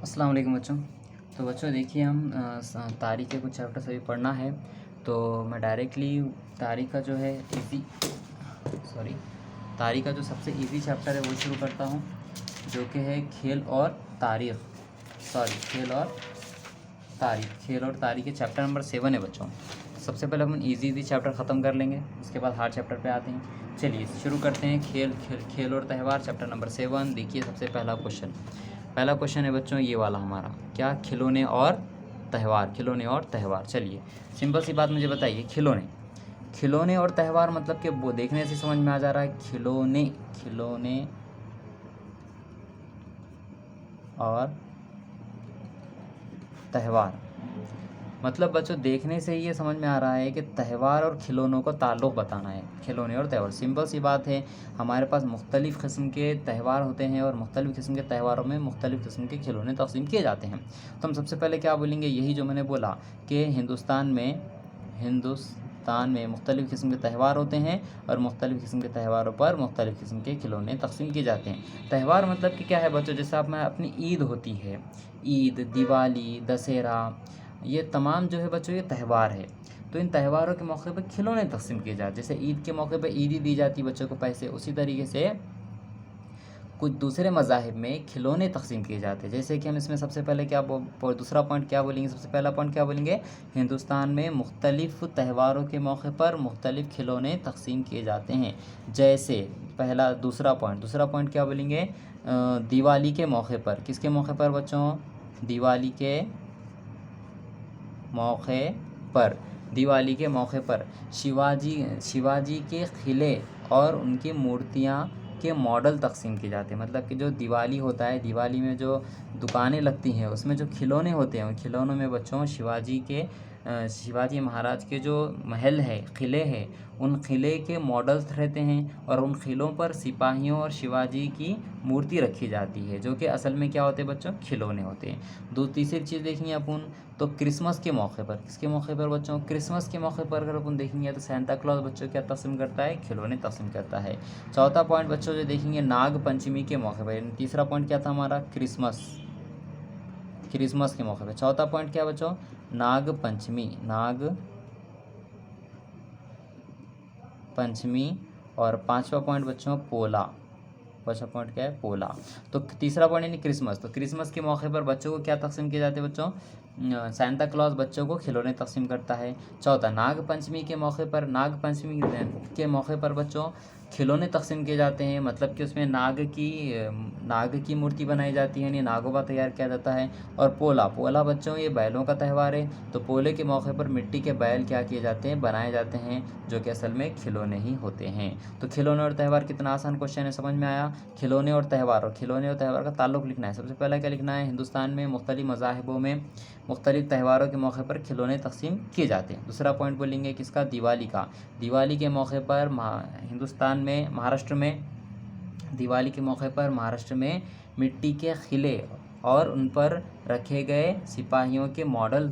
अस्सलाम वालेकुम बच्चों। तो बच्चों देखिए हम तारीख़ के कुछ चैप्टर अभी पढ़ना है। तो मैं डायरेक्टली तारीख़ का जो है तारीख़ का जो सबसे इजी चैप्टर है वो शुरू करता हूँ, जो कि है खेल और तारीख़ खेल और तारीख़ के चैप्टर नंबर 7 है बच्चों। सबसे पहले अपन इजी चैप्टर ख़त्म कर लेंगे, उसके बाद हार्ड चैप्टर पे आते हैं। चलिए शुरू करते हैं। खेल और त्यौहार चैप्टर नंबर 7। देखिए सबसे पहला क्वेश्चन है बच्चों ये वाला हमारा, क्या खिलौने और त्यौहार। चलिए सिंपल सी बात मुझे बताइए, खिलौने और त्यौहार मतलब कि वो देखने से समझ में आ जा रहा है। खिलौने और त्यौहार मतलब बच्चों देखने से ही ये समझ में आ रहा है कि त्यौहार और खिलौनों को ताल्लुक़ बताना है। खिलौने और त्यौहार सिंपल सी बात है। हमारे पास मुख्तलिफ़ किस्म के त्यौहार होते हैं और मुख्तलिफ़ किस्म के त्यौहारों में मुख्तलिफ़ किस्म के खिलौने तक़सीम किए जाते हैं। तो हम सबसे पहले क्या बोलेंगे, यही जो मैंने बोला कि हिंदुस्तान में मुख्तलिफ़ किस्म के त्यौहार होते हैं और मुख्तलिफ़ किस्म के त्यौहारों पर मुख्तलिफ़ किस्म के खिलौने तक़सीम किए जाते हैं। त्यौहार मतलब कि क्या है बच्चों, जैसे आप में अपनी ईद होती है, ईद, दिवाली, दशहरा, ये तमाम जो है बच्चों ये त्यौहार है। तो इन त्यौहारों के मौके पर खिलौने तक़सीम किए जाते हैं। जैसे ईद के मौके पर ईदी दी जाती है बच्चों को पैसे, उसी तरीके से कुछ दूसरे मज़ाहिब में खिलौने तक़सीम किए जाते हैं। जैसे कि हम इसमें सबसे पहले दूसरा पॉइंट क्या बोलेंगे, सबसे पहला पॉइंट क्या बोलेंगे, हिंदुस्तान में मुख्तलिफ़ त्यौहारों के मौके पर मुख्तलिफ़ खिलौने तक़सीम किए जाते हैं। जैसे दूसरा पॉइंट क्या बोलेंगे, दिवाली के मौके पर, किसके मौके पर बच्चों, दिवाली के मौके पर शिवाजी के किले और उनकी मूर्तियाँ के मॉडल तक़सीम किए जाते हैं। मतलब कि जो दिवाली होता है, दिवाली में जो दुकानें लगती हैं उसमें जो खिलौने होते हैं, उन खिलौनों में बच्चों शिवाजी महाराज के जो महल है, किले हैं, उन किले के मॉडल्स रहते हैं और उन किलों पर सिपाहियों और शिवाजी की मूर्ति रखी जाती है, जो कि असल में क्या होते हैं बच्चों, खिलौने होते हैं। तीसरी चीज़ देखेंगे अपन तो क्रिसमस के मौके पर, किसके मौके पर बच्चों, क्रिसमस के मौके पर अगर अपन देखेंगे तो सैंता क्लॉज बच्चों क्या तक़सीम करता है, खिलौने तक़सीम करता है। चौथा पॉइंट बच्चों जो देखेंगे नाग पंचमी के मौके पर, तीसरा पॉइंट क्या था हमारा, क्रिसमस के मौके पर। चौथा पॉइंट क्या बच्चों, नाग पंचमी। और पांचवा पॉइंट बच्चों पोला। क्या है, पोला। तो तीसरा पॉइंट यानी क्रिसमस, तो क्रिसमस के मौके पर बच्चों को क्या तक़सीम किए जाते हैं बच्चों, सैंता क्लॉज बच्चों को खिलौने तक़सीम करता है। चौथा नाग पंचमी के मौके पर बच्चों खिलौने तक़सीम किए जाते हैं। मतलब कि उसमें नाग की मूर्ति बनाई जाती है, यानी नागोबा तैयार किया जाता है। और पोला बच्चों ये बैलों का त्यौहार है, तो पोले के मौके पर मिट्टी के बैल क्या किए जाते हैं, बनाए जाते हैं, जो कि असल में खिलौने ही होते हैं। तो खिलौने और त्यौहार कितना आसान क्वेश्चन है, समझ में आया। खिलौने और त्यौहार का ताल्लुक़ लिखना है। सबसे पहले क्या लिखना है, हिंदुस्तान में मुख्तलिफ़ मज़ाहिबों में मुख्तलिफ़ त्यौहारों के मौके पर खिलौने तक़सीम किए जाते हैं। दूसरा पॉइंट बोलेंगे किसका, दिवाली के मौके पर महाराष्ट्र में मिट्टी के किले और उन पर रखे गए सिपाहियों के मॉडल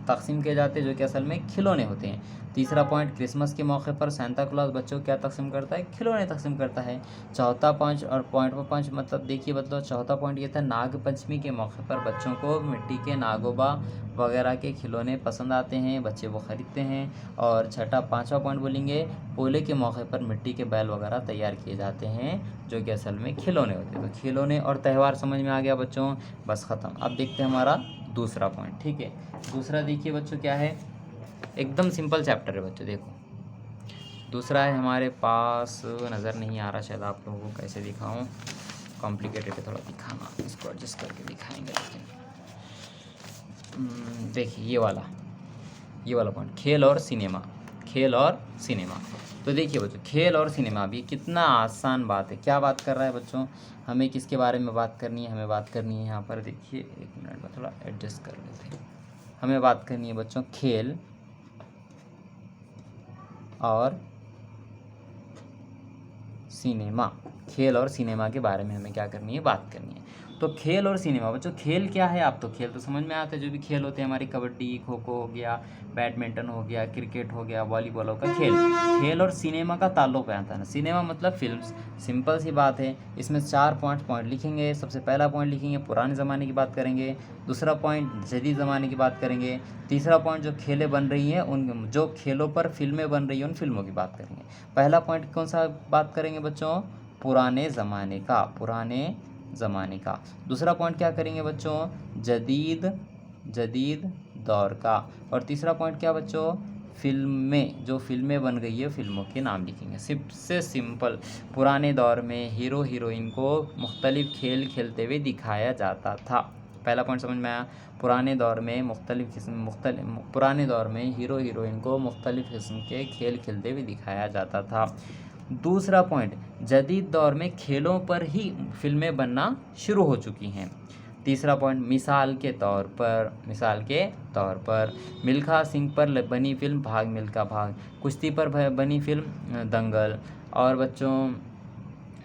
तक़सीम किए जाते हैं, जो कि असल में खिलौने होते हैं। तीसरा पॉइंट, क्रिसमस के मौके पर सैंता क्लॉज बच्चों क्या तक़सीम करता है, खिलौने तक़सीम करता है। चौथा पॉइंट और पॉइंट पर पाँच मतलब देखिए चौथा पॉइंट ये था, नाग पंचमी के मौके पर बच्चों को मिट्टी के नागोबा वगैरह के खिलौने पसंद आते हैं, बच्चे वो ख़रीदते हैं। और पाँचवा पॉइंट बोलेंगे, पोले के मौके पर मिट्टी के बैल वगैरह तैयार किए जाते हैं, जो कि असल में खिलौने होते हैं। तो खिलौने और त्यौहार समझ में आ गया बच्चों, बस ख़त्म। अब देखते हैं हमारा दूसरा पॉइंट, ठीक है। दूसरा देखिए बच्चों क्या है, एकदम सिंपल चैप्टर है बच्चों। देखो दूसरा है हमारे पास, नज़र नहीं आ रहा, शायद आप लोगों को कैसे दिखाऊं, कॉम्प्लिकेटेड है थोड़ा दिखाना, इसको एडजस्ट करके दिखाएंगे। लेकिन देखिए ये वाला पॉइंट, खेल और सिनेमा। तो देखिए बच्चों, खेल और सिनेमा भी कितना आसान बात है। क्या बात कर रहा है बच्चों, हमें किसके बारे में बात करनी है, हमें बात करनी है यहाँ पर, देखिए एक मिनट में थोड़ा एडजस्ट कर लेते हैं। हमें बात करनी है बच्चों खेल और सिनेमा के बारे में हमें क्या करनी है, बात करनी है। तो खेल और सिनेमा बच्चों, खेल क्या है, आप तो खेल तो समझ में आता है, जो भी खेल होते हैं हमारी, कबड्डी, खो खो हो गया, बैडमिंटन हो गया, क्रिकेट हो गया, वॉलीबॉल हो गया, खेल। खेल और सिनेमा का ताल्लुक आता है ना, सिनेमा मतलब फिल्म्स। सिंपल सी बात है, इसमें 4 पॉइंट लिखेंगे। सबसे पहला पॉइंट लिखेंगे पुराने ज़माने की बात करेंगे, दूसरा पॉइंट जदीद ज़माने की बात करेंगे, तीसरा पॉइंट जो खेलें बन रही हैं उन, जो खेलों पर फिल्में बन रही हैं उन फिल्मों की बात करेंगे। पहला पॉइंट कौन सा बात करेंगे बच्चों, पुराने ज़माने का, पुराने ज़माने का। दूसरा पॉइंट क्या करेंगे बच्चों, जदीद जदीद दौर का। और तीसरा पॉइंट क्या बच्चों, फिल्में, जो फिल्में बन गई है फिल्मों के नाम लिखेंगे। सबसे सिंपल, पुराने दौर में हीरो हीरोइन को मुख्तलिफ खेल खेलते हुए दिखाया जाता था। पहला पॉइंट समझ में आया, पुराने दौर में पुराने दौर में हीरो हीरोइन को मुख्तलिफ किस्म के खेल खेलते हुए दिखाया जाता था। दूसरा पॉइंट, जदीद दौर में खेलों पर ही फिल्में बनना शुरू हो चुकी हैं। तीसरा पॉइंट, मिसाल के तौर पर मिल्खा सिंह पर बनी फिल्म भाग मिल्खा भाग, कुश्ती पर बनी फिल्म दंगल, और बच्चों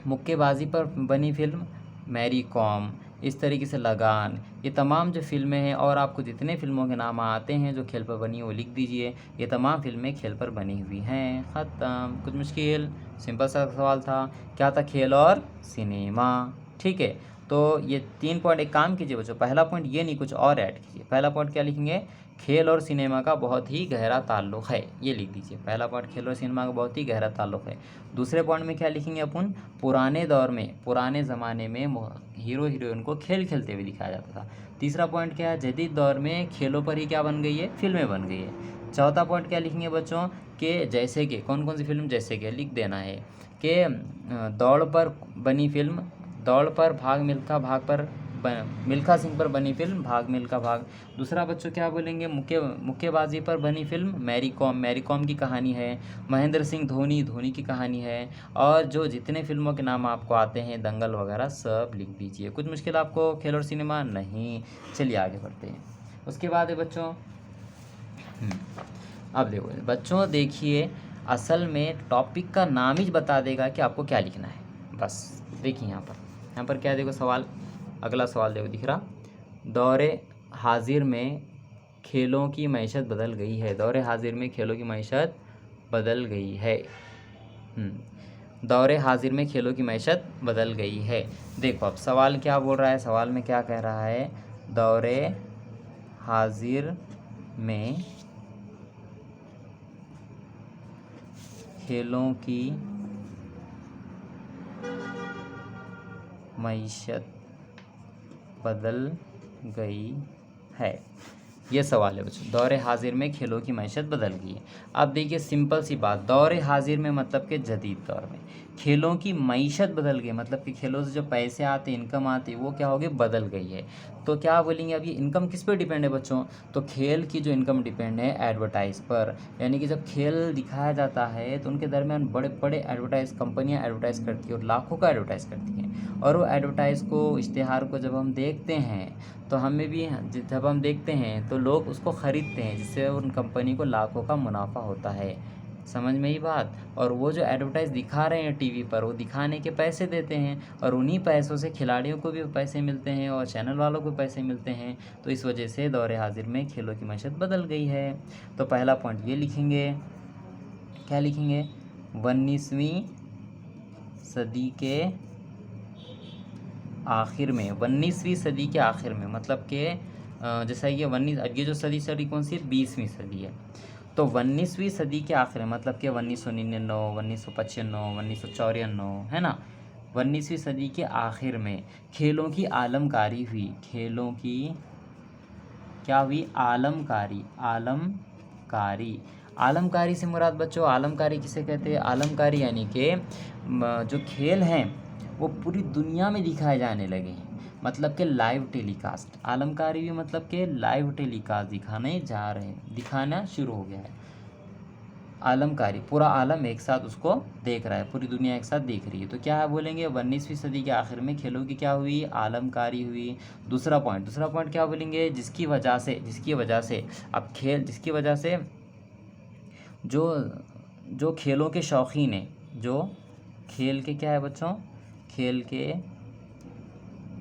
मुक्केबाजी पर बनी फिल्म मैरी कॉम, इस तरीके से लगान। ये तमाम जो फिल्में हैं, और आपको जितने फिल्मों के नाम आते हैं जो खेल पर बनी है वो लिख दीजिए। ये तमाम फिल्में खेल पर बनी हुई हैं। ख़त्म। कुछ मुश्किल, सिंपल सा सवाल था। क्या था, खेल और सिनेमा। ठीक है, तो ये 3 पॉइंट। एक काम कीजिए बच्चों, पहला पॉइंट ये नहीं, कुछ और ऐड कीजिए। पहला पॉइंट क्या लिखेंगे, खेल और सिनेमा का बहुत ही गहरा ताल्लुक़ है, ये लिख दीजिए। पहला पॉइंट, खेल और सिनेमा का बहुत ही गहरा ताल्लुक़ है। दूसरे पॉइंट में क्या लिखेंगे अपन, पुराने दौर में, पुराने ज़माने में हीरो हीरोइन को खेल खेलते हुए दिखाया जाता था। तीसरा पॉइंट क्या है, जदीद दौर में खेलों पर ही क्या बन गई है, फिल्में बन गई है। चौथा पॉइंट क्या लिखेंगे बच्चों, कि जैसे कि कौन कौन सी फिल्म, जैसे कि लिख देना है कि दौड़ पर बनी फिल्म, दौड़ पर भाग मिल्खा भाग पर मिल्खा सिंह पर बनी फिल्म भाग मिल्खा भाग। दूसरा बच्चों क्या बोलेंगे, मुक्केबाजी पर बनी फिल्म मैरी कॉम की कहानी है। महेंद्र सिंह धोनी की कहानी है। और जो जितने फिल्मों के नाम आपको आते हैं, दंगल वगैरह, सब लिख दीजिए। कुछ मुश्किल आपको खेल और सिनेमा नहीं। चलिए आगे बढ़ते हैं। उसके बाद है बच्चों, अब देखो बच्चों, देखिए असल में टॉपिक का नाम ही बता देगा कि आपको क्या लिखना है। बस देखिए यहाँ पर क्या, देखो सवाल, अगला सवाल देखो, दिख रहा, दौरे हाजिर में खेलों की मैशत बदल गई है। दौरे हाजिर में खेलों की मैशत बदल गई है। दौरे हाजिर में खेलों की मैशत बदल गई है। देखो अब सवाल क्या बोल रहा है, सवाल में क्या कह रहा है, दौरे हाजिर में खेलों की मैशत बदल गई है, ये सवाल है बच्चों। दौरे हाजिर में खेलों की मैशत बदल गई है। अब देखिए सिंपल सी बात, दौरे हाजिर में मतलब कि जदीद दौर में खेलों की मैशत बदल गई, मतलब कि खेलों से जो पैसे आते, इनकम आती, वो क्या हो गई, बदल गई है। तो क्या बोलेंगे, अब ये इनकम किस पे डिपेंड है बच्चों, तो खेल की जो इनकम डिपेंड है एडवर्टाइज पर। यानी कि जब खेल दिखाया जाता है तो उनके दरमियान बड़े बड़े कंपनियाँ एडवर्टाइज़ करती हैं और लाखों का एडवर्टाइज़ करती हैं। और वो एडवर्टाइज़ को, इश्तिहार को जब हम देखते हैं तो हमें भी, जब हम देखते हैं तो लोग उसको ख़रीदते हैं, जिससे उन कंपनी को लाखों का मुनाफा होता है। समझ में ही बात। और वो जो एडवर्टाइज़ दिखा रहे हैं टीवी पर, वो दिखाने के पैसे देते हैं, और उन्हीं पैसों से खिलाड़ियों को भी पैसे मिलते हैं और चैनल वालों को पैसे मिलते हैं। तो इस वजह से दौरे हाजिर में खेलों की मैशत बदल गई है। तो पहला पॉइंट ये लिखेंगे, क्या लिखेंगे, 19वीं सदी के आखिर में, 19वीं सदी के आखिर में, मतलब कि जैसा ये जो सदी कौन सी है, 20वीं सदी है। तो 19वीं सदी के आखिर में, मतलब कि 1999, 1995, 1994, है ना, 19वीं सदी के आखिर में खेलों की आलमकारी हुई। खेलों की क्या हुई, आलमकारी से मुराद बच्चों, आलमकारी किसे कहते हैं, आलमकारी यानी कि जो खेल हैं वो पूरी दुनिया में दिखाए जाने लगे हैं, मतलब कि लाइव टेलीकास्ट। आलमकारी भी मतलब कि लाइव टेलीकास्ट दिखाना शुरू हो गया है। आलमकारी, पूरा आलम एक साथ उसको देख रहा है, पूरी दुनिया एक साथ देख रही है। तो क्या है बोलेंगे, 19वीं सदी के आखिर में खेलों की क्या हुई, आलमकारी हुई। दूसरा पॉइंट क्या बोलेंगे, जिसकी वजह से अब खेल, जिसकी वजह से जो खेलों के शौकीन हैं, जो खेल के क्या है बच्चों, खेल के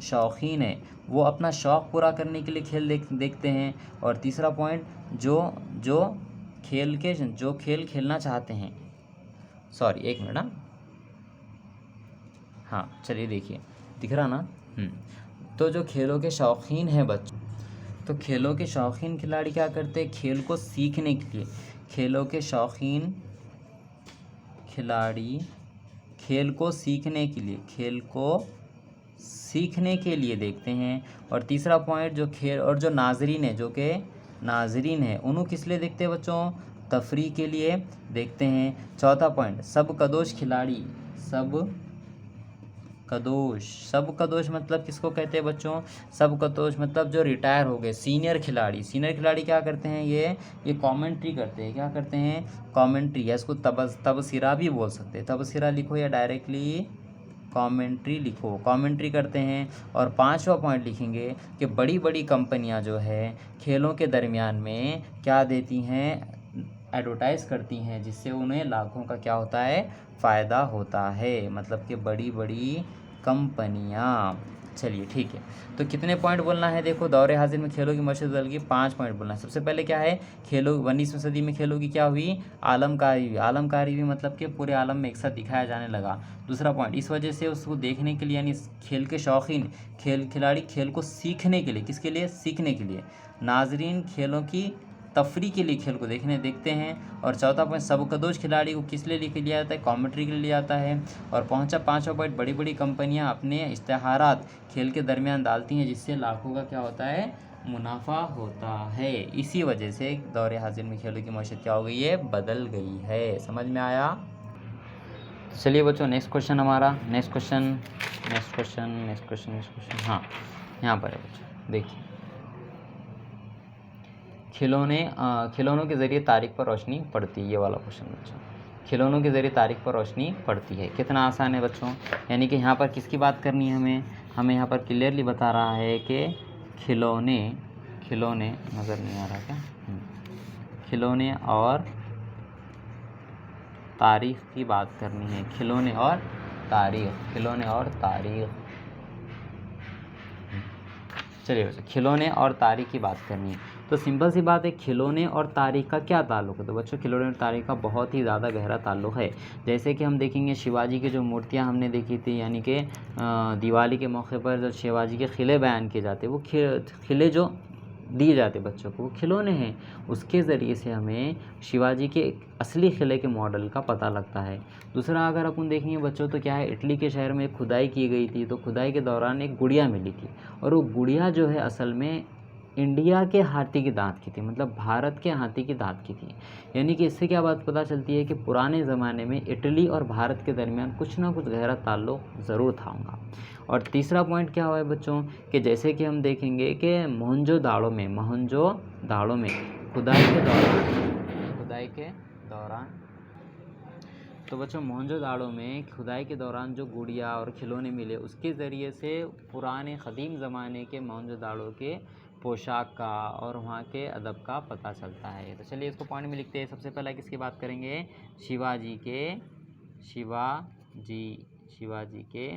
शौकीन है वो अपना शौक़ पूरा करने के लिए खेल देखते हैं। और तीसरा पॉइंट, जो जो खेल खेलना चाहते हैं, सॉरी एक मिनट, हाँ चलिए देखिए, दिख रहा ना। तो जो खेलों के शौकीन हैं बच्चों, तो खेलों के शौकीन खिलाड़ी क्या करते हैं, खेल को सीखने के लिए, खेलों के शौकीन खिलाड़ी खेल को सीखने के लिए देखते हैं। और तीसरा पॉइंट, जो खेल और जो नाजरीन है, जो कि नाजरीन है, उन्हों किस लिए देखते हैं बच्चों, तफरीह के लिए देखते हैं। चौथा पॉइंट, सब कदोश खिलाड़ी, सब कदोश मतलब किसको कहते हैं बच्चों, सब कदोश मतलब जो रिटायर हो गए सीनियर खिलाड़ी क्या करते हैं, ये कमेंट्री करते हैं, क्या करते हैं, कमेंट्री, या इसको तबसरा भी बोल सकते हैं, तबसरा लिखो या डायरेक्टली कमेंट्री लिखो, कमेंट्री करते हैं। और पांचवा पॉइंट लिखेंगे कि बड़ी बड़ी कंपनियां जो है खेलों के दरमियान में क्या देती हैं, एडवर्टाइज़ करती हैं, जिससे उन्हें लाखों का क्या होता है, फ़ायदा होता है, मतलब कि बड़ी बड़ी कंपनियां। चलिए ठीक है, तो कितने पॉइंट बोलना है, देखो दौरे हाजिर में खेलों की मशहूर दल की 5 पॉइंट बोलना है। सबसे पहले क्या है, खेलों 19वीं सदी में खेलों की क्या हुई, आलमकारी हुई, मतलब कि पूरे आलम में एक साथ दिखाया जाने लगा। दूसरा पॉइंट, इस वजह से उसको देखने के लिए, यानी खेल के शौकीन खिलाड़ी खेल को सीखने के लिए, किसके लिए, सीखने के लिए, नाजरीन खेलों की तफरीह के लिए खेल को देखते हैं। और चौथा पॉइंट, सबकदोश खिलाड़ी को किस लिए लिया जाता है, कॉमेंट्री के लिए लिया जाता है। और पांचवा पॉइंट, बड़ी बड़ी कंपनियां अपने इश्तहारात खेल के दरमियान डालती हैं, जिससे लाखों का क्या होता है, मुनाफा होता है। इसी वजह से दौरे हाजिर में खेलों की मशहूर क्या हो गई है, बदल गई है। समझ में आया। चलिए बच्चों, नेक्स्ट क्वेश्चन हमारा, नेक्स्ट क्वेश्चन, हाँ यहाँ पर है बच्चों, देखिए, खिलौनों के ज़रिए तारीख पर रोशनी पड़ती है, ये वाला क्वेश्चन बच्चों, खिलौनों के ज़रिए तारीख पर रोशनी पड़ती है, कितना आसान है बच्चों। यानी कि यहाँ पर किसकी बात करनी है, हमें यहाँ पर क्लियरली बता रहा है कि खिलौने नज़र नहीं आ रहा क्या, खिलौने और तारीख की बात करनी है, खिलौने और तारीख। चलिए बच्चों, खिलौने और तारीख की बात करनी है, तो सिंपल सी बात है, खिलौने और तारीख का क्या ताल्लुक़ है, तो बच्चों खिलौने और तारीख का बहुत ही ज़्यादा गहरा ताल्लुक़ है। जैसे कि हम देखेंगे शिवाजी की जो मूर्तियाँ हमने देखी थी, यानी कि दिवाली के मौके पर जो शिवाजी के खिले बयान किए जाते, वो खिले जो दिए जाते बच्चों को, वो खिलौने हैं, उसके ज़रिए से हमें शिवाजी के असली किले के मॉडल का पता लगता है। दूसरा अगर अपन देखेंगे बच्चों, तो क्या है, इटली के शहर में खुदाई की गई थी, तो खुदाई के दौरान एक गुड़िया मिली थी, और वो गुड़िया जो है असल में इंडिया के हाथी के दांत की थी, मतलब भारत के हाथी के दांत की थी। यानी कि इससे क्या बात पता चलती है कि पुराने ज़माने में इटली और भारत के दरमियान कुछ ना कुछ गहरा ताल्लुक़ ज़रूर था उनका। और तीसरा पॉइंट क्या हुआ है बच्चों, कि जैसे कि हम देखेंगे कि मोहनजोदाड़ो में खुदाई के दौरान, तो बच्चों मोहनजोदाड़ो में खुदाई के दौरान जो गुड़िया और खिलौने मिले, उसके ज़रिए से पुराने क़दीम ज़माने के मोहनजोदाड़ो के पोशाक का और वहाँ के अदब का पता चलता है। तो चलिए इसको पॉइंट में लिखते हैं। सबसे पहले किसकी बात करेंगे, शिवाजी के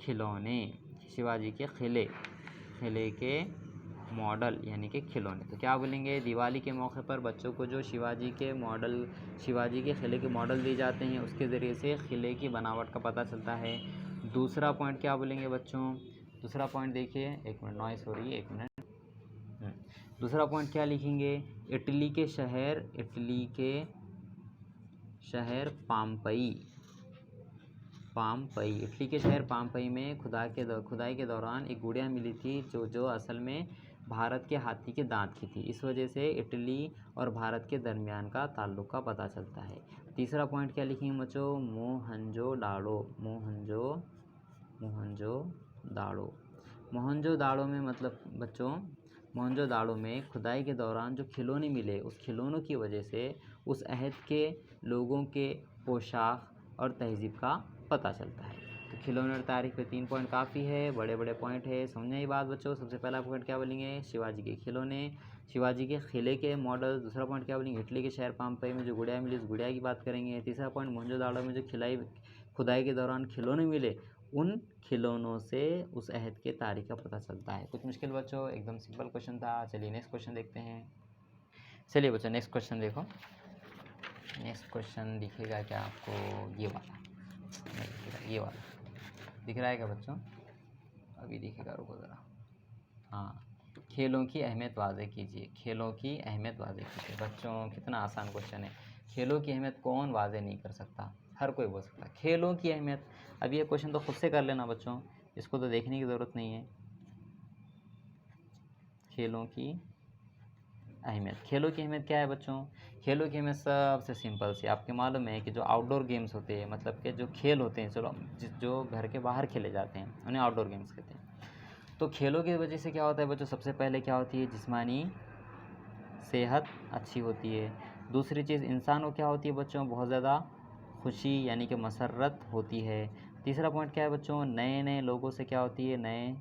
खिलौने, शिवाजी के खिले के मॉडल, यानी कि खिलौने। तो क्या बोलेंगे, दिवाली के मौके पर बच्चों को जो शिवाजी के किले के मॉडल दिए जाते हैं, उसके ज़रिए से किले की बनावट का पता चलता है। दूसरा पॉइंट क्या बोलेंगे बच्चों, दूसरा पॉइंट देखिए, एक मिनट नॉइस हो रही है, एक मिनट। दूसरा पॉइंट क्या लिखेंगे, इटली के शहर पाम्पई में खुदाई के दौरान एक गुड़िया मिली थी, जो असल में भारत के हाथी के दांत की थी। इस वजह से इटली और भारत के दरमियान का ताल्लुक़ का पता चलता है। तीसरा पॉइंट क्या लिखेंगे बच्चों, मोहनजोदाड़ो में, मतलब बच्चों मोहनजोदाड़ो में खुदाई के दौरान जो खिलौने मिले, उस खिलौनों की वजह से उस अहद के लोगों के पोशाक और तहज़ीब का पता चलता है। तो खिलौने और तारीख पे 3 पॉइंट काफ़ी है, बड़े बड़े पॉइंट है, समझने की बात बच्चों। सबसे पहला पॉइंट क्या बोलेंगे, शिवाजी के खिलौने, शिवाजी के किले के मॉडल। दूसरा पॉइंट क्या बोलेंगे, इटली के शहर पाम्पई में जो गुड़िया मिली, उस गुड़िया की बात करेंगे। तीसरा पॉइंट, मोहनजोदाड़ो में जो खुदाई के दौरान खिलौने मिले, उन खिलौनों से उस अहद के तारीख का पता चलता है। कुछ मुश्किल बच्चों, एकदम सिंपल क्वेश्चन था। चलिए नेक्स्ट क्वेश्चन देखते हैं। चलिए बच्चों नेक्स्ट क्वेश्चन देखो। नेक्स्ट क्वेश्चन दिखेगा क्या आपको? ये वाला नहीं दिखेगा, ये वाला दिख रहा है क्या बच्चों? अभी दिखेगा, रुको ज़रा। हाँ, खेलों की अहमियत वाज़े कीजिए। खेलों की अहमियत वाज़े कीजिए। बच्चों कितना आसान क्वेश्चन है। खेलों की अहमियत कौन वाज़े नहीं कर सकता? हर कोई बोल सकता है खेलों की अहमियत। अब ये क्वेश्चन तो खुद से कर लेना बच्चों, इसको तो देखने की ज़रूरत नहीं है। खेलों की अहमियत, खेलों की अहमियत क्या है बच्चों? खेलों की अहमियत सबसे सिंपल सी आपके मालूम है कि जो आउटडोर गेम्स होते हैं, मतलब कि जो खेल होते हैं, चलो जो घर के बाहर खेले जाते हैं उन्हें आउटडोर गेम्स कहते हैं। तो खेलों की वजह से क्या होता है बच्चों? सबसे पहले क्या होती है? जिस्मानी सेहत अच्छी होती है। दूसरी चीज़ इंसान को क्या होती है बच्चों? बहुत ज़्यादा खुशी यानी कि मसरत होती है। तीसरा पॉइंट क्या है बच्चों? नए नए लोगों से क्या होती है? नए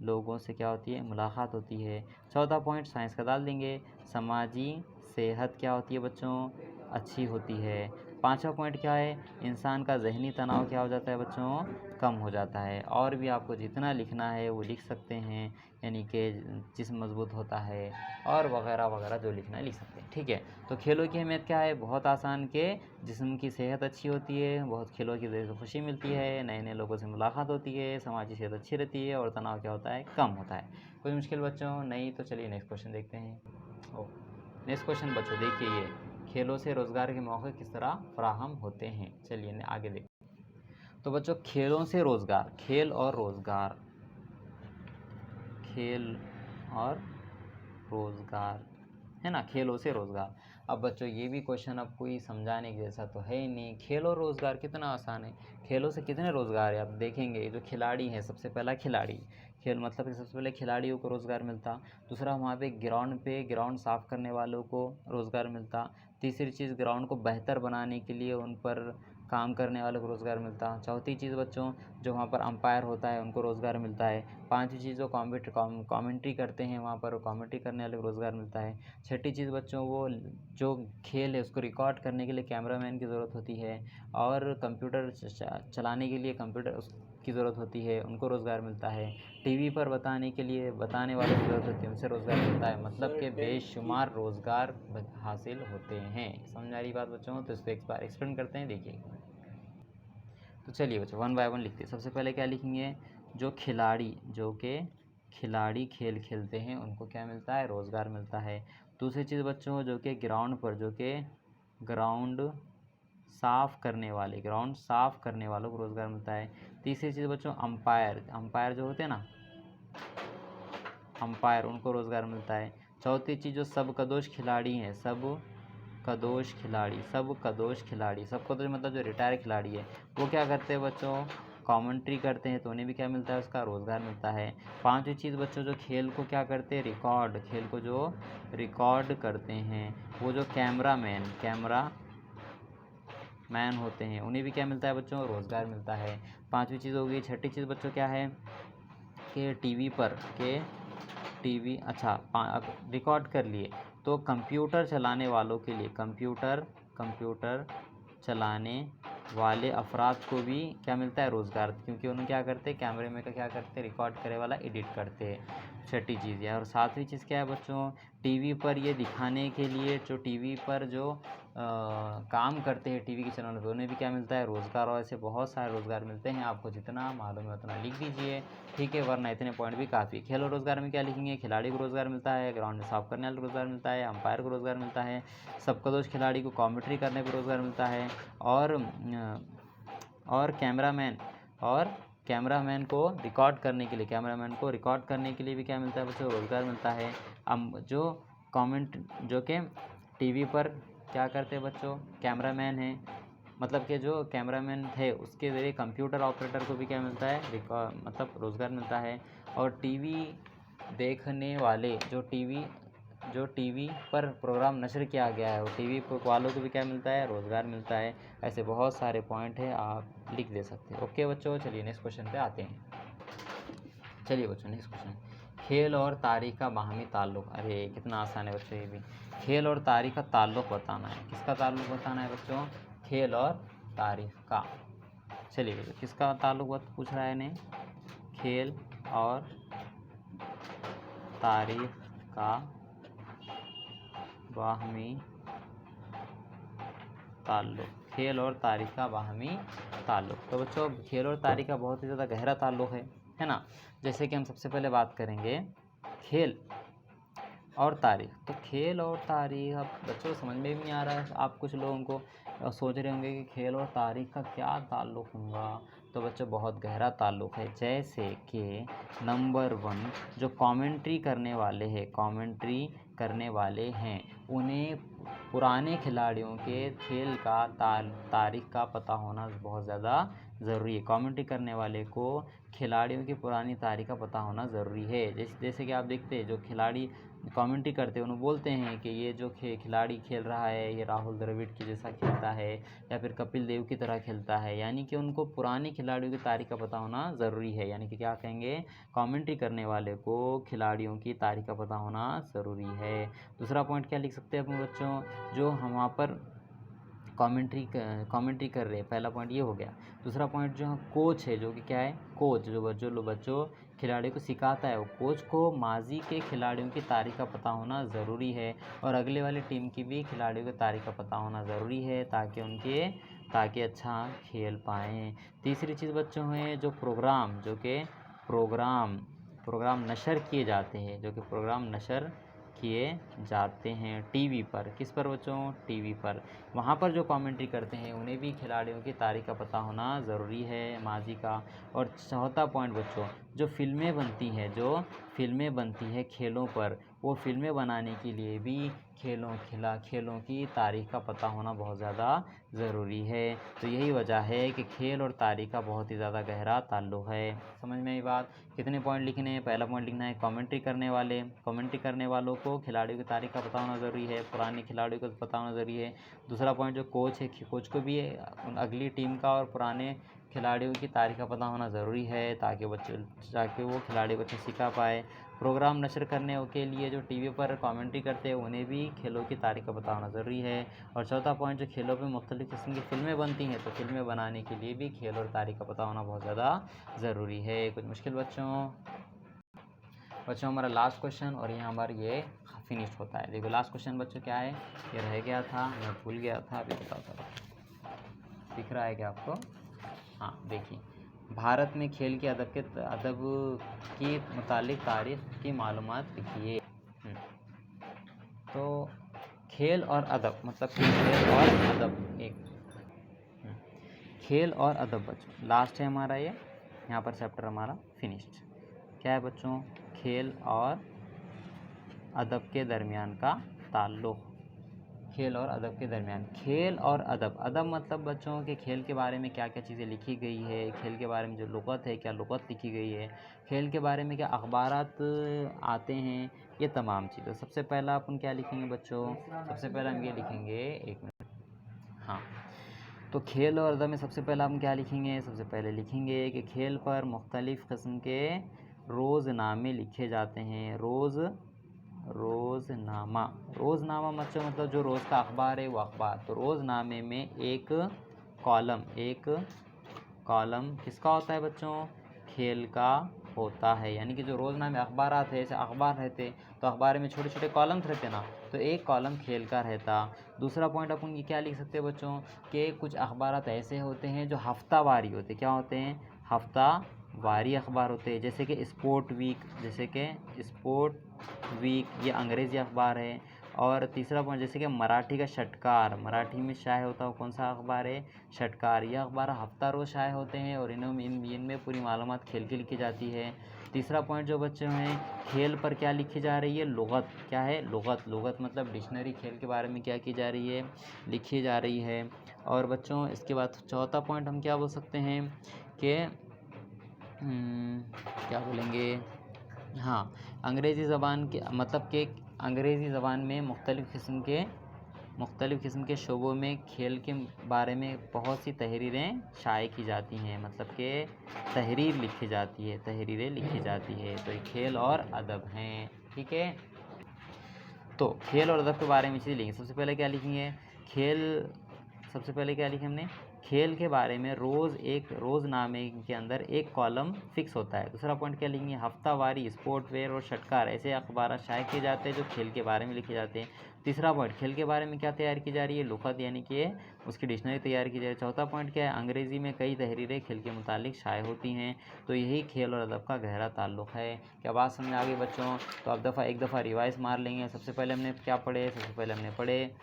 लोगों से क्या होती है? मुलाकात होती है। चौथा पॉइंट साइंस का डाल देंगे, समाजी सेहत क्या होती है बच्चों? अच्छी होती है। पांचवा पॉइंट क्या है? इंसान का जहनी तनाव क्या हो जाता है बच्चों? कम हो जाता है। और भी आपको जितना लिखना है वो लिख सकते हैं, यानी कि जिस्म मजबूत होता है और वगैरह वगैरह जो लिखना है लिख सकते हैं। ठीक है, तो खेलों की अहमियत क्या है? बहुत आसान के जिस्म की सेहत अच्छी होती है, बहुत खेलों की वजह से खुशी मिलती है, नए नए लोगों से मुलाकात होती है, समाजी सेहत अच्छी रहती है और तनाव क्या होता है? कम होता है। कोई मुश्किल बच्चों नहीं? तो चलिए नेक्स्ट क्वेश्चन देखते हैं। नेक्स्ट क्वेश्चन बच्चों देखिए, ये खेलों से रोज़गार के मौके किस तरह फराहम होते हैं? चलिए आगे देखते। तो बच्चों खेलों से रोज़गार, खेल और रोज़गार, खेल और रोज़गार है ना, खेलों से रोज़गार। अब बच्चों ये भी क्वेश्चन अब कोई समझाने के जैसा तो है ही नहीं। खेल और रोज़गार कितना आसान है, खेलों से कितने रोज़गार है आप देखेंगे। जो खिलाड़ी हैं, सबसे पहला खिलाड़ी, खेल मतलब कि सबसे पहले खिलाड़ियों को रोज़गार मिलता। दूसरा वहाँ पे ग्राउंड साफ़ करने वालों को रोज़गार मिलता। तीसरी चीज़ ग्राउंड को बेहतर बनाने के लिए उन पर काम करने वालों को रोज़गार मिलता। चौथी चीज़ बच्चों, जो वहाँ पर अंपायर होता है उनको रोज़गार मिलता है। पांचवी चीज़, जो कमेंट्री करते हैं वहाँ पर, कमेंट्री करने वाले को रोज़गार मिलता है। छठी चीज़ बच्चों, वो जो खेल है उसको रिकॉर्ड करने के लिए कैमरामैन की ज़रूरत होती है और कंप्यूटर चलाने के लिए कंप्यूटर की ज़रूरत होती है, उनको रोज़गार मिलता है। टीवी पर बताने के लिए बताने वालों की ज़रूरत होती है, उनसे रोज़गार मिलता है। मतलब कि बेशुमार रोज़गार हासिल होते हैं। समझ आ रही बात बच्चों? तो इसको एक बार एक्सप्लेन करते हैं, देखिए। तो चलिए बच्चों वन बाय वन लिखते हैं। सबसे पहले क्या लिखेंगे? जो खिलाड़ी खेल खेलते हैं उनको क्या मिलता है? रोज़गार मिलता है। दूसरी चीज़ बच्चों, जो कि ग्राउंड साफ़ करने वालों को रोज़गार मिलता है। तीसरी चीज़ बच्चों, अंपायर जो होते हैं ना, अंपायर, उनको रोज़गार मिलता है। चौथी चीज़, जो सबकदोश खिलाड़ी हैं, सबकदोश मतलब जो रिटायर खिलाड़ी है, वो क्या करते हैं बच्चों? कमेंट्री करते हैं, तो उन्हें भी क्या मिलता है? उसका रोज़गार मिलता है। पांचवी चीज़ बच्चों, जो खेल को क्या करते हैं? खेल को जो रिकॉर्ड करते हैं, वो जो कैमरा मैन होते हैं, उन्हें भी क्या मिलता है बच्चों? रोज़गार मिलता है। पांचवी चीज़ होगी। छठी चीज़ बच्चों क्या है? कि टीवी रिकॉर्ड कर लिए, तो कंप्यूटर चलाने वालों के लिए कंप्यूटर चलाने वाले अफराद को भी क्या मिलता है? रोज़गार, क्योंकि उन्हें क्या करते हैं? कैमरे में का क्या करते हैं? रिकॉर्ड करे वाला एडिट करते हैं। छठी चीज़ है। और सातवीं चीज़ क्या है बच्चों? टीवी पर ये दिखाने के लिए, जो टीवी पर जो काम करते हैं टीवी के चैनल पर, उन्हें भी क्या मिलता है? रोज़गार। और ऐसे बहुत सारे रोज़गार मिलते हैं, आपको जितना मालूम है उतना लिख दीजिए, ठीक है, वरना इतने पॉइंट भी काफ़ी। खेल और रोज़गार में क्या लिखेंगे? खिलाड़ी को रोज़गार मिलता है, ग्राउंड में साफ़ करने वाले को रोज़गार मिलता है, अंपायर को रोज़गार मिलता है, सबकदोश खिलाड़ी को कमेंट्री करने को रोज़गार मिलता है, और कैमरामैन को रिकॉर्ड करने के लिए भी क्या मिलता है बच्चों? रोज़गार मिलता है। अब जो कि टीवी पर क्या करते हैं बच्चों? कैमरामैन है, मतलब कि जो कैमरामैन थे उसके ज़रिए कंप्यूटर ऑपरेटर को भी क्या मिलता है? मतलब रोज़गार मिलता है। और टीवी देखने वाले, जो टीवी पर प्रोग्राम नशर किया गया है, वो टीवी वालों को भी क्या मिलता है? रोज़गार मिलता है। ऐसे बहुत सारे पॉइंट हैं, आप लिख दे सकते हैं। ओके बच्चों, चलिए नेक्स्ट क्वेश्चन पे आते हैं। चलिए बच्चों नेक्स्ट क्वेश्चन, खेल और तारीख का बाहमी ताल्लुक़। अरे कितना आसान है बच्चों ये भी। खेल और तारीख का ताल्लुक़ बताना है। किसका ताल्लुक़ बताना है बच्चों? खेल और तारीख का। चलिए किसका ताल्लुक पूछ रहा है इन्हें, खेल और तारीख का बाहमी ताल्लुक, खेल और तारीख का बाहमी ताल्लुक। तो बच्चों खेल और तारीख का बहुत ही ज़्यादा गहरा ताल्लुक है ना। जैसे कि हम सबसे पहले बात करेंगे खेल और तारीख। तो खेल और तारीख अब बच्चों समझ में भी नहीं आ रहा है, आप कुछ लोगों को सोच रहे होंगे कि खेल और तारीख का क्या ताल्लुक़ होगा। तो बच्चों बहुत गहरा ताल्लुक़ है। जैसे कि नंबर 1 जो कमेंट्री करने वाले हैं उन्हें पुराने खिलाड़ियों के खेल का तारीख का पता होना बहुत ज़्यादा ज़रूरी है। कमेंट्री करने वाले को खिलाड़ियों की पुरानी तारीख का पता होना ज़रूरी है। जैसे कि आप देखते हैं जो खिलाड़ी कमेंट्री करते हैं उन्हें बोलते हैं कि ये जो खिलाड़ी खेल रहा है ये राहुल द्रविड़ के जैसा खेलता है या फिर कपिल देव की तरह खेलता है, यानी कि उनको पुराने खिलाड़ियों की तारीख का पता होना ज़रूरी है। यानी कि क्या कहेंगे, कमेंट्री करने वाले को खिलाड़ियों की तारीख का पता होना ज़रूरी है। दूसरा पॉइंट क्या लिख सकते हैं अपने बच्चों, जो हम वहाँ पर कमेंट्री कर रहे हैं, पहला पॉइंट ये हो गया। दूसरा पॉइंट जो कोच है, जो कि क्या है, कोच जो बच्चों खिलाड़ियों को सिखाता है, वो कोच को माजी के खिलाड़ियों की तारीख का पता होना ज़रूरी है और अगले वाली टीम की भी खिलाड़ियों की तारीख का पता होना ज़रूरी है ताकि अच्छा खेल पाएँ। तीसरी चीज़ बच्चों है जो प्रोग्राम नशर किए जाते हैं, जो कि प्रोग्राम नशर किए जाते हैं टीवी पर। किस पर बच्चों, टीवी पर। वहाँ पर जो कमेंट्री करते हैं उन्हें भी खिलाड़ियों की तारीख का पता होना ज़रूरी है, माजी का। और चौथा पॉइंट बच्चों, जो फिल्में बनती है खेलों पर, वो फिल्में बनाने के लिए भी खेलों की तारीख का पता होना बहुत ज़्यादा ज़रूरी है। तो यही वजह है कि खेल और तारीख का बहुत ही ज़्यादा गहरा ताल्लुक़ है। समझ में आई बात। कितने पॉइंट लिखने हैं, पहला पॉइंट लिखना है कमेंट्री करने वालों को खिलाड़ियों की तारीख का पता होना ज़रूरी है, पुराने खिलाड़ियों को पता होना ज़रूरी है। दूसरा पॉइंट जो कोच है, कोच को भी अगली टीम का और पुराने खिलाड़ियों की तारीख का पता होना ज़रूरी है ताकि वो खिलाड़ी बच्चे सिखा पाए। प्रोग्राम नशर करने के लिए जो टीवी पर कमेंट्री करते हैं उन्हें भी खेलों की तारीख का पता होना ज़रूरी है। और चौथा पॉइंट जो खेलों पे मुख्तलिफ़ किस्म की फ़िल्में बनती हैं, तो फिल्में बनाने के लिए भी खेल और तारीख का पता होना बहुत ज़्यादा ज़रूरी है। कुछ मुश्किल बच्चों हमारा लास्ट क्वेश्चन और यहाँ हमारा ये फिनिश होता है। देखो लास्ट क्वेश्चन बच्चों क्या है, ये रह गया था, मैं भूल गया था, अभी बताता हूँ। दिख रहा है क्या आपको? हाँ देखिए, भारत में खेल के अदब की मुतालिक तारीख की मालूमात लिखिए। तो खेल और अदब मतलब खेल और अदब बच्चों लास्ट है हमारा, ये यहाँ पर चैप्टर हमारा फिनिश्ड। क्या है बच्चों, खेल और अदब के दरमियान का ताल्लुक़। खेल और अदब के दरमियान, खेल और अदब मतलब बच्चों के खेल के बारे में क्या क्या चीज़ें लिखी गई है, खेल के बारे में जो लुग़त है क्या लुग़त लिखी गई है, खेल के बारे में क्या अखबारात आते हैं, ये तमाम चीज़ें। सबसे पहला अपन क्या लिखेंगे बच्चों, सबसे पहला हम ये लिखेंगे, एक मिनट, हाँ। तो खेल और अदब में सबसे पहला हम क्या लिखेंगे, सबसे पहले लिखेंगे कि खेल पर मुख्तलिफ़ किस्म के रोज़नामे लिखे जाते हैं। रोज़नामा मतलब जो रोज़ का अखबार है वो अखबार। तो रोज़नामे में एक कॉलम किसका होता है बच्चों, खेल का होता है। यानी कि जो रोज़नामे अखबार आते हैं, जैसे अखबार रहते तो अखबार में छोटे छोटे कॉलम्स रहते ना, तो एक कॉलम खेल का रहता। दूसरा पॉइंट अपन ये क्या लिख सकते हैं बच्चों, कि कुछ अखबारात ऐसे होते हैं जो हफ्तावारी होते हैं। क्या होते हैं, हफ्तावारी अखबार होते हैं। जैसे कि स्पोर्ट वीक ये अंग्रेज़ी अखबार है। और तीसरा पॉइंट जैसे कि मराठी का षटकार, मराठी में शाये होता है, कौन सा अखबार है, षटकार। यह अखबार हफ्ता रोज़ शाये होते हैं और इनमें पूरी मालूमात खेल की लिखी जाती है। तीसरा पॉइंट जो बच्चे हैं, खेल पर क्या लिखी जा रही है, लुग़त। क्या है, लुग़त मतलब डिक्शनरी खेल के बारे में क्या की जा रही है, लिखी जा रही है। और बच्चों इसके बाद चौथा पॉइंट हम क्या बोल सकते हैं कि क्या बोलेंगे, हाँ, अंग्रेज़ी ज़बान के मतलब कि अंग्रेज़ी ज़बान में मुख्तलिफ़ किस्म के शोबों में खेल के बारे में बहुत सी तहरीरें शाये की जाती हैं। मतलब कि तहरीरें लिखी जाती है। तो ये खेल और अदब हैं, ठीक है। तो खेल और अदब के बारे में चीज़ लिखेंगे। सबसे पहले क्या लिखेंगे, सबसे पहले क्या लिखे हमने, खेल के बारे में रोज़नामे के अंदर एक कॉलम फिक्स होता है। दूसरा पॉइंट क्या लिखेंगे, हफ्तावारी स्पोर्ट वेयर और षटकार ऐसे अखबार शाये किए जाते हैं जो खेल के बारे में लिखे जाते हैं। तीसरा पॉइंट, खेल के बारे में क्या तैयार की जा रही है, लुग़त यानी कि उसकी डिक्शनरी तैयार की जा रही है। चौथा पॉइंट क्या है, अंग्रेज़ी में कई तहरीरें खेल के मुतालिक शाये होती हैं। तो यही खेल और अदब का गहरा ताल्लुक़ है। क्या बात समझ आ गई बच्चों? तो अब एक दफ़ा रिवाइज़ मार लेंगे। सबसे पहले हमने क्या पढ़े, सबसे पहले हमने पढ़े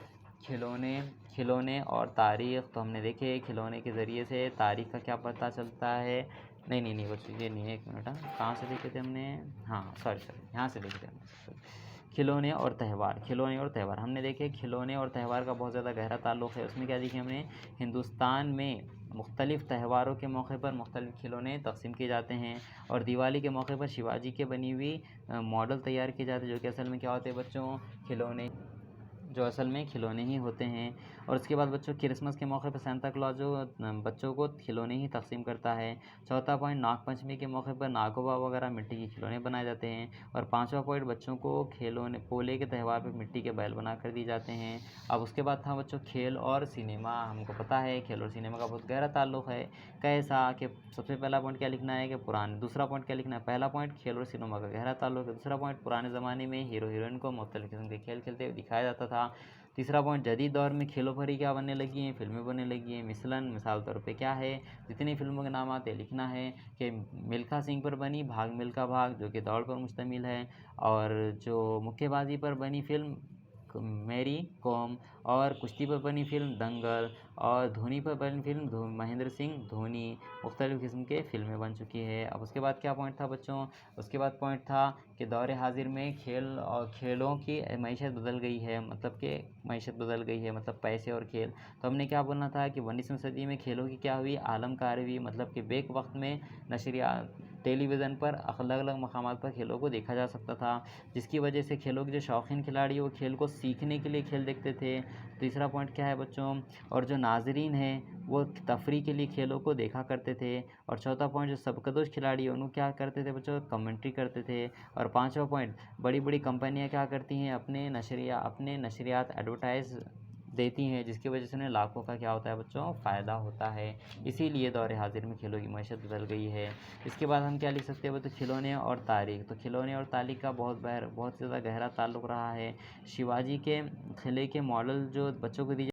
खिलौने और तारीख़। तो हमने देखे खिलौने के ज़रिए से तारीख़ का क्या पता चलता है। नहीं बच्चों ये नहीं है, एक मिनट, कहाँ से देखे थे हमने, हाँ सॉरी यहाँ से देखे थे हमने। खिलौने और त्यौहार हमने देखे। खिलौने और त्यौहार का बहुत ज़्यादा गहरा ताल्लुक़ है। उसमें क्या देखे हमने, हिंदुस्तान में मुख्तलिफ़ त्योहारों के मौके पर मुख्तलिफ़ खिलौने तक़सीम किए जाते हैं और दिवाली के मौके पर शिवाजी के बनी हुई मॉडल तैयार किए जाते हैं, जो कि असल में क्या होते हैं बच्चों, खिलौने ही होते हैं। और उसके बाद बच्चों क्रिसमस के मौके पर सांता क्लॉज जो बच्चों को खिलौने ही तक़सीम करता है। चौथा पॉइंट, नागपंचमी के मौके पर नागोबा वगैरह मिट्टी के खिलौने बनाए जाते हैं। और पाँचवा पॉइंट, बच्चों को पोले के त्यौहार पर मिट्टी के बैल बना कर दिए जाते हैं। अब उसके बाद था बच्चों खेल और सिनेमा। हमको पता है खेल और सिनेमा का बहुत गहरा ताल्लुक़ है। कैसा कि सबसे पहला पॉइंट क्या लिखना है कि दूसरा पॉइंट क्या लिखना है, पहला पॉइंट खेल और सिनेमा का गहरा ताल्लुक़ है। दूसरा पॉइंट, पुराने ज़माने में हीरो हीरोइन को मुख्तलिफ़ किस्म के खेल खेलते हुए दिखाया जाता था। तीसरा पॉइंट, जदीद दौर में खेलों पर ही क्या बनने लगी हैं, फिल्में बनने लगी हैं। मिसाल तौर पे क्या है, जितनी फिल्मों के नाम आते हैं लिखना है कि मिल्खा सिंह पर बनी भाग मिल्खा भाग जो कि दौड़ पर मुश्तमिल है, और जो मुक्केबाजी पर बनी फ़िल्म मेरी कॉम, और कुश्ती पर बनी फ़िल्म दंगल, और धोनी पर बनी फ़िल्म महेंद्र सिंह धोनी। मुख्तलिफ़ किस्म के फ़िल्में बन चुकी है। अब उसके बाद क्या पॉइंट था बच्चों, उसके बाद पॉइंट था कि दौर हाज़िर में खेलों की मईशत बदल गई है, मतलब पैसे और खेल। तो हमने क्या बोलना था कि 19वीं सदी में खेलों की क्या हुई, आलमकारी हुई, मतलब कि बेक वक्त में नशरियात टेलीविज़न पर अलग अलग मकामात पर खेलों को देखा जा सकता था, जिसकी वजह से खेलों के जो शौकीन खिलाड़ी वो खेल को सीखने के लिए खेल देखते थे। तीसरा पॉइंट क्या है बच्चों, और जो नाजरीन हैं वो तफरी के लिए खेलों को देखा करते थे। और चौथा पॉइंट, जो सबकदोश खिलाड़ी हैं उन्होंने क्या करते थे बच्चों, कमेंट्री करते थे। और पाँचवा पॉइंट, बड़ी बड़ी कंपनियां क्या करती हैं, अपने नशरियात एडवर्टाइज देती हैं, जिसकी वजह से उन्हें लाखों का क्या होता है बच्चों, फ़ायदा होता है। इसीलिए दौर हाजिर में खेलों की मईशत बदल गई है। इसके बाद हम क्या लिख सकते हैं बच्चों, खिलौने और तारीख़। तो खिलौने और तारीख़ का बहुत ज़्यादा गहरा ताल्लुक़ रहा है। शिवाजी के किले के मॉडल जो बच्चों को दी